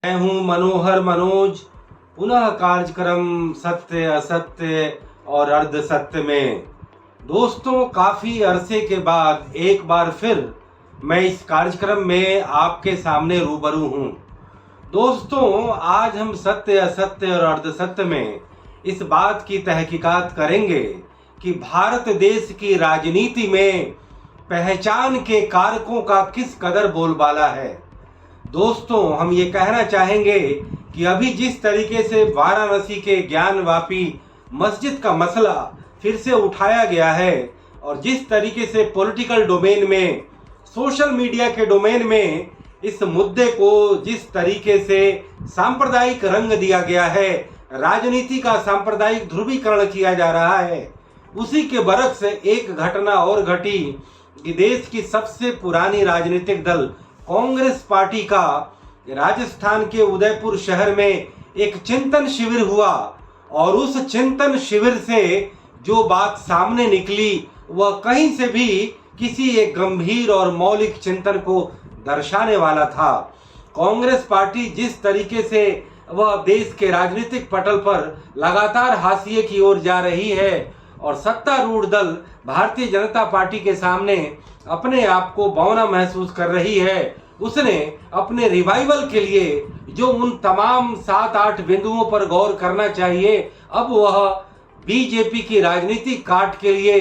मैं हूं मनोहर मनोज। पुनः कार्यक्रम सत्य असत्य और अर्ध सत्य में दोस्तों काफी अरसे के बाद एक बार फिर मैं इस कार्यक्रम में आपके सामने रूबरू हूं। दोस्तों आज हम सत्य असत्य और अर्ध सत्य में इस बात की तहकीकात करेंगे कि भारत देश की राजनीति में पहचान के कारकों का किस कदर बोलबाला है। दोस्तों हम ये कहना चाहेंगे कि अभी जिस तरीके से वाराणसी के ज्ञानवापी मस्जिद का मसला फिर से उठाया गया है और जिस तरीके से पॉलिटिकल डोमेन में, सोशल मीडिया के डोमेन में इस मुद्दे को जिस तरीके से सांप्रदायिक रंग दिया गया है, राजनीति का सांप्रदायिक ध्रुवीकरण किया जा रहा है, उसी के बरक्स से एक घटना और घटी कि देश की सबसे पुरानी राजनीतिक दल कांग्रेस पार्टी का राजस्थान के उदयपुर शहर में एक चिंतन शिविर हुआ और उस चिंतन शिविर से जो बात सामने निकली वह कहीं से भी किसी एक गंभीर और मौलिक चिंतन को दर्शाने वाला था। कांग्रेस पार्टी जिस तरीके से वह देश के राजनीतिक पटल पर लगातार हाशिए की ओर जा रही है और सत्तारूढ़ दल भारतीय जनता पार्टी के सामने अपने आप को बौना महसूस कर रही है, उसने अपने रिवाइवल के लिए जो उन तमाम 7-8 बिंदुओं पर गौर करना चाहिए, अब वह बीजेपी की राजनीतिक काट के लिए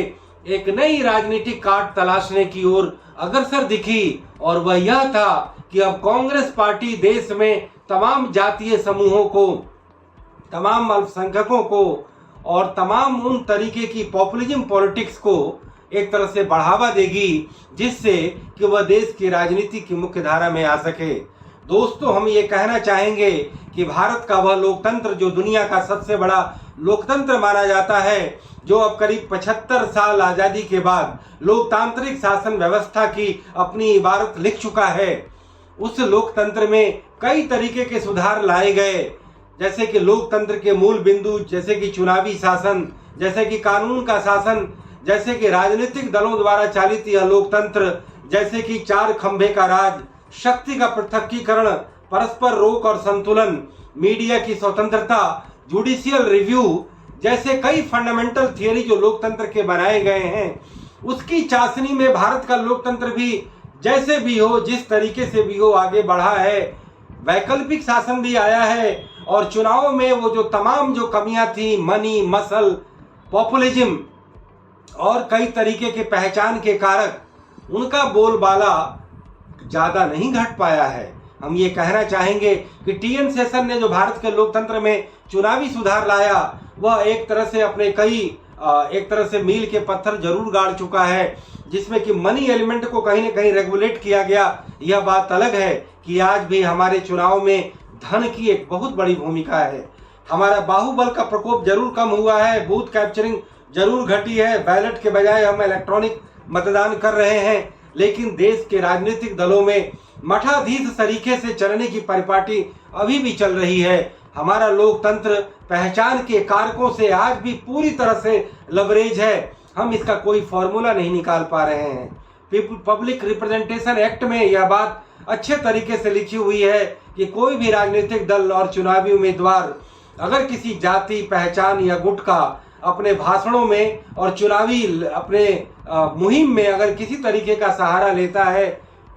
एक नई राजनीतिक काट तलाशने की ओर अग्रसर दिखी और वह यह था कि अब कांग्रेस पार्टी देश में तमाम जातीय समूहों को, तमाम अल्पसंख्यकों को और तमाम उन तरीके की पॉपुलिज्म पॉलिटिक्स को एक तरह से बढ़ावा देगी जिससे कि वह देश की राजनीति की मुख्य धारा में आ सके। दोस्तों हम ये कहना चाहेंगे कि भारत का वह लोकतंत्र जो दुनिया का सबसे बड़ा लोकतंत्र माना जाता है, जो अब करीब 75 साल आज़ादी के बाद लोकतांत्रिक शासन व्यवस्था की अपनी इबारत लिख चुका है, उस लोकतंत्र में कई तरीके के सुधार लाए गए, जैसे कि लोकतंत्र के मूल बिंदु, जैसे कि चुनावी शासन, जैसे कि कानून का शासन, जैसे कि राजनीतिक दलों द्वारा चालित यह लोकतंत्र, जैसे कि 4 खंभे का राज, शक्ति का पृथकीकरण, परस्पर रोक और संतुलन, मीडिया की स्वतंत्रता, जुडिशियल रिव्यू जैसे कई फंडामेंटल थियरी जो लोकतंत्र के बनाए गए हैं, उसकी चाशनी में भारत का लोकतंत्र भी जैसे भी हो, जिस तरीके से भी हो आगे बढ़ा है। वैकल्पिक शासन भी आया है और चुनाव में वो जो तमाम जो कमियां थी, मनी, मसल, पॉपुलिज्म और कई तरीके के पहचान के कारक, उनका बोलबाला ज़्यादा नहीं घट पाया है। हम ये कहना चाहेंगे कि टीएन शेषन ने जो भारत के लोकतंत्र में चुनावी सुधार लाया, वह एक तरह से अपने एक तरह से मील के पत्थर जरूर गाड़ चुका है, जिसमें कि मनी एलिमेंट को कहीं न कहीं रेगुलेट किया गया। यह बात अलग है कि आज भी हमारे चुनाव में धन की एक बहुत बड़ी भूमिका है। हमारा बाहुबल का प्रकोप जरूर कम हुआ है, बूथ कैप्चरिंग जरूर घटी है, बैलेट के बजाय हम इलेक्ट्रॉनिक मतदान कर रहे हैं, लेकिन देश के राजनीतिक दलों में मठाधीश तरीके से चलने की परिपाटी अभी भी चल रही है। हमारा लोकतंत्र पहचान के कारकों से आज भी पूरी तरह से लवरेज है, हम इसका कोई फॉर्मूला नहीं निकाल पा रहे हैं। पब्लिक रिप्रेजेंटेशन एक्ट में यह बात अच्छे तरीके से लिखी हुई है कि कोई भी राजनीतिक दल और चुनावी उम्मीदवार अगर किसी जाति, पहचान या गुट का अपने भाषणों में और चुनावी अपने मुहिम में अगर किसी तरीके का सहारा लेता है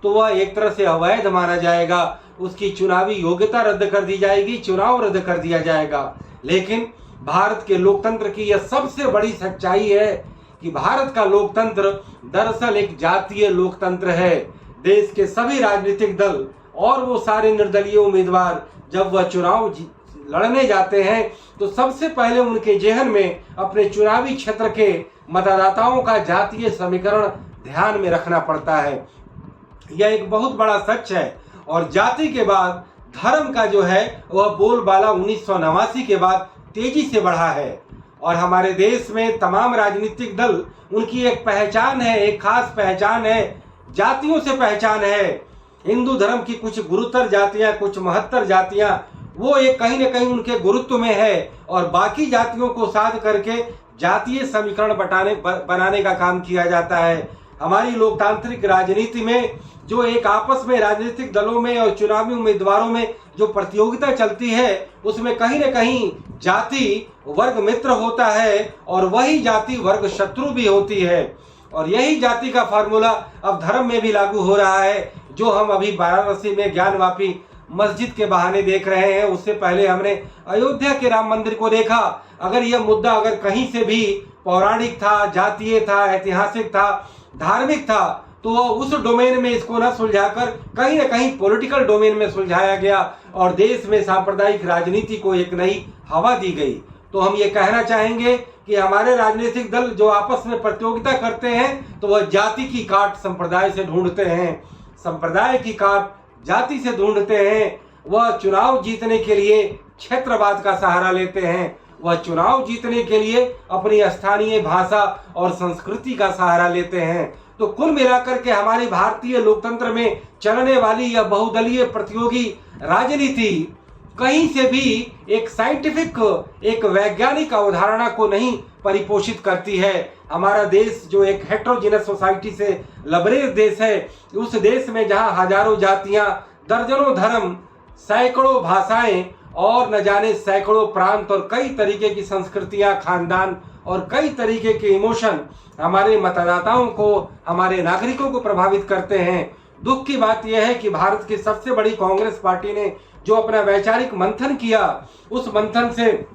तो वह एक तरह से अवैध माना जाएगा, उसकी चुनावी योग्यता रद्द कर दी जाएगी, चुनाव रद्द कर दिया जाएगा। लेकिन भारत के लोकतंत्र की यह सबसे बड़ी सच्चाई है कि भारत का लोकतंत्र दरअसल एक जातीय लोकतंत्र है। देश के सभी राजनीतिक दल और वो सारे निर्दलीय उम्मीदवार जब वह चुनाव लड़ने जाते हैं तो सबसे पहले उनके जेहन में अपने चुनावी क्षेत्र के मतदाताओं का जातीय समीकरण ध्यान में रखना पड़ता है। यह एक बहुत बड़ा सच है और जाति के बाद धर्म का जो है वह बोलबाला 1989 के बाद तेजी से बढ़ा है और हमारे देश में तमाम राजनीतिक दल, उनकी एक पहचान है, एक खास पहचान है, जातियों से पहचान है। हिंदू धर्म की कुछ गुरुतर जातियां, कुछ महत्तर जातियां, वो एक कहीं न कहीं उनके गुरुत्व में है और बाकी जातियों को साध करके जातीय समीकरण बनाने का काम किया जाता है। हमारी लोकतांत्रिक राजनीति में जो एक आपस में राजनीतिक दलों में और चुनावी उम्मीदवारों में जो प्रतियोगिता चलती है, उसमें कहीं न कहीं जाति वर्ग मित्र होता है और वही जाति वर्ग शत्रु भी होती है। और यही जाति का फार्मूला अब धर्म में भी लागू हो रहा है, जो हम अभी वाराणसी में ज्ञानवापी मस्जिद के बहाने देख रहे हैं। उससे पहले हमने अयोध्या के राम मंदिर को देखा। अगर यह मुद्दा अगर कहीं से भी पौराणिक था, जातीय था, ऐतिहासिक था, धार्मिक था, तो वह उस डोमेन में इसको न सुलझाकर कहीं न कहीं पॉलिटिकल डोमेन में सुलझाया गया और देश में सांप्रदायिक राजनीति को एक नई हवा दी गई। तो हम ये कहना चाहेंगे कि हमारे राजनीतिक दल जो आपस में प्रतियोगिता करते हैं, तो वह जाति की काट संप्रदाय से ढूंढते हैं, संप्रदाय की काट जाति से ढूंढते हैं। वह चुनाव जीतने के लिए क्षेत्रवाद का सहारा लेते हैं, वह चुनाव जीतने के लिए अपनी स्थानीय भाषा और संस्कृति का सहारा लेते हैं। तो कुल मिलाकर के हमारी भारतीय लोकतंत्र में चलने वाली यह बहुदलीय प्रतियोगी राजनीति कहीं से भी एक साइंटिफिक, एक वैज्ञानिक अवधारणा को नहीं परिपोषित करती है। हमारा देश जो एक हेट्रोजिनस सोसाइटी से लबरेज देश है, उस देश में जहां हजारों जातियां, दर्जनों धर्म, सैकड़ों भाषाएं और न जाने सैकड़ों प्रांत और कई तरीके की संस्कृतियां, खानदान और कई तरीके के इमोशन हमारे मतदाताओं को, हमारे नागरिकों को प्रभावित करते हैं। दुख की बात यह है कि भारत की सबसे बड़ी कांग्रेस पार्टी ने जो अपना वैचारिक मंथन किया, उस मंथन से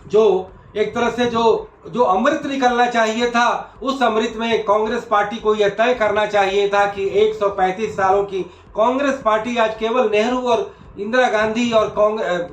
जो एक तरह से जो अमृत निकलना चाहिए था, उस अमृत में कांग्रेस पार्टी को यह तय करना चाहिए था कि 135 सालों की कांग्रेस पार्टी आज केवल नेहरू और इंदिरा गांधी और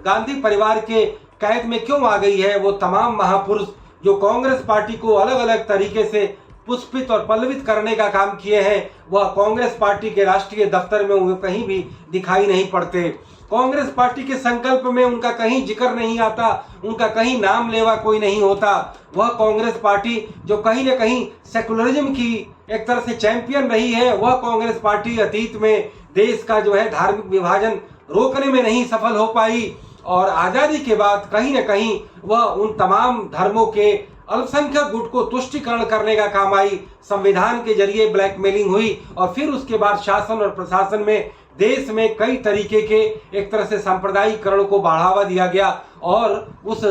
गांधी परिवार के कैद में क्यों आ गई है। वो तमाम महापुरुष जो कांग्रेस पार्टी को अलग अलग तरीके से पुष्पित और पल्लवित करने का काम किए हैं, वह कांग्रेस पार्टी के राष्ट्रीय दफ्तर में वो कहीं भी दिखाई नहीं पड़ते। कांग्रेस पार्टी के संकल्प में उनका कहीं जिक्र नहीं आता, उनका कहीं नाम लेवा कोई नहीं होता। वह कांग्रेस पार्टी जो कहीं न कहीं सेकुलरिज्म की एक तरह से चैंपियन रही है, वह कांग्रेस पार्टी अतीत में देश का जो है धार्मिक विभाजन रोकने में नहीं सफल हो पाई और आजादी के बाद कहीं न कहीं वह उन तमाम धर्मों के अल्पसंख्यक गुट को तुष्टिकरण करने का काम आई। संविधान के जरिए ब्लैकमेलिंग हुई और फिर उसके बाद शासन और प्रशासन में देश में कई तरीके के एक तरह से सांप्रदायिकरण को बढ़ावा दिया गया और उस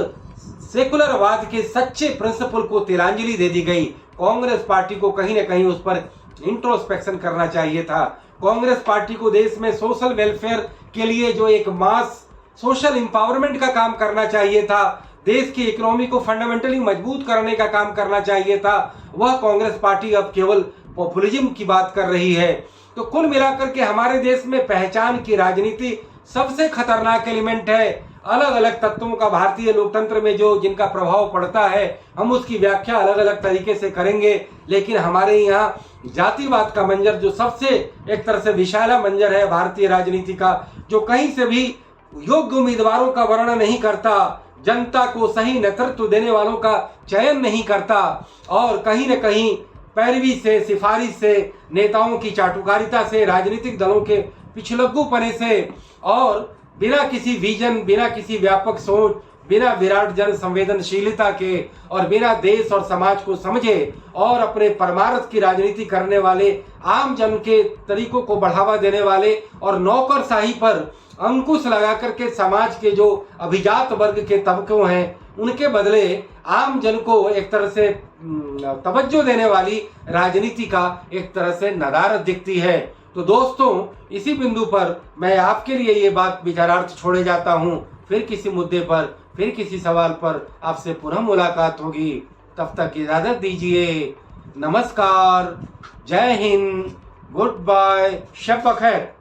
सेकुलरवाद के सच्चे प्रिंसिपल को तिलांजलि दे दी गई। कांग्रेस पार्टी को कहीं न कहीं उस पर इंट्रोस्पेक्शन करना चाहिए था। कांग्रेस पार्टी को देश में सोशल वेलफेयर के लिए जो एक मास सोशल एम्पावरमेंट का काम करना चाहिए था, देश की इकोनॉमी को फंडामेंटली मजबूत करने का काम करना चाहिए था। वह कांग्रेस पार्टी अब केवल पॉपुलिज्म की बात कर रही है। तो कुल मिलाकर के हमारे देश में पहचान की राजनीति सबसे खतरनाक एलिमेंट है। अलग अलग तत्वों का भारतीय लोकतंत्र में जो जिनका प्रभाव पड़ता है, हम उसकी व्याख्या अलग अलग तरीके से करेंगे, लेकिन हमारे यहाँ जातिवाद का मंजर जो सबसे एक तरह से विशाला मंजर है भारतीय राजनीति का, जो कहीं से भी योग्य उम्मीदवारों का वर्णन नहीं करता, जनता को सही नेतृत्व देने वालों का चयन नहीं करता और कहीं न कहीं पैरवी से, सिफारिश से, नेताओं की चाटुकारिता से, राजनीतिक दलों के पिछलग्गूपने से और बिना किसी विजन, बिना किसी व्यापक सोच, बिना विराट जन संवेदनशीलता के और बिना देश और समाज को समझे और अपने परमार्थ की राजनीति करने वाले, आम जन के तरीकों को बढ़ावा देने वाले और नौकरशाही पर अंकुश लगा करके समाज के जो अभिजात वर्ग के तबकों हैं, उनके बदले आम जन को एक तरह से तवज्जो देने वाली राजनीति का एक तरह से नदारत दिखती है। तो दोस्तों, इसी बिंदु पर मैं आपके लिए ये बात विचारार्थ छोड़े जाता हूँ। फिर किसी मुद्दे पर, फिर किसी सवाल पर आपसे पुनः मुलाकात होगी। तब तक इजाजत दीजिए। नमस्कार, जय हिंद, गुड बाय, शब बखैर।